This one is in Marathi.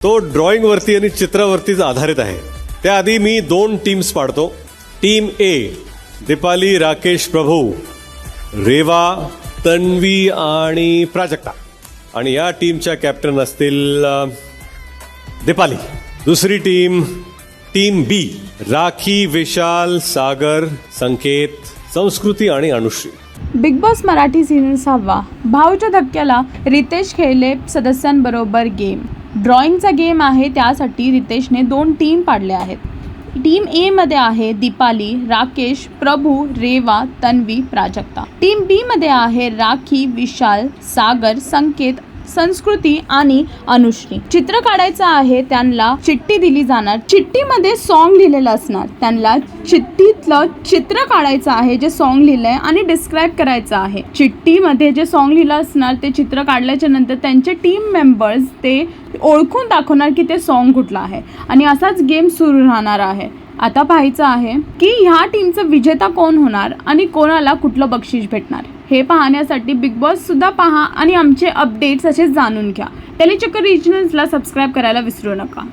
तो ड्रॉइंग वरती आणि चित्रावरतीच आधारित आहे. त्याआधी मी 2 टीम्स पाडतो. टीम ए दीपाली, राकेश, प्रभू, रेवा, तन्वी आणि प्राजक्ता. आणि या टीमच्या कॅप्टन असतील दीपाली. दुसरी टीम बी राखी, विशाल, सागर, संकेत, संस्कृती आणि Anushree. Bigg Boss Marathi season 6 भाऊच्या धक्क्याला रितेश खेळले सदस्यांबरोबर गेम. ड्रॉइंगचा गेम आहे, त्यासाठी रितेशने 2 टीम पाडल्या आहेत. टीम ए मध्ये आहे दीपाली, राकेश, प्रभू, रेवा, तन्वी, प्राजक्ता. टीम बी मध्ये आहे राखी, विशाल, सागर, संकेत, संस्कृती आणि अनुश्री. चित्र काढायचं आहे, त्यांना चिठ्ठी दिली जाणार. चिठ्ठीमध्ये सॉन्ग लिहिलेलं असणार. त्यांना चिठ्ठीतलं चित्र काढायचं आहे, जे सॉन्ग लिहिलंय, आणि डिस्क्राईब करायचं आहे. चिठ्ठीमध्ये जे सॉन्ग लिहिलं असणार ते चित्र काढल्याच्या नंतर त्यांचे टीम मेंबर्स ते ओळखून दाखवणार की ते सॉन्ग कुठलं आहे, आणि असाच गेम सुरू राहणार आहे. आता पाहायचं आहे की ह्या टीमचा विजेता कोण होणार आणि कोणाला कुठलं बक्षीस भेटणार. हे पाहण्यासाठी बिग बॉस सुद्धा पहा आणि आमचे अपडेट्स असे जाणून घ्या. टेलीचक्कर रिजनल्सला सबस्क्राईब करायला विसरू नका.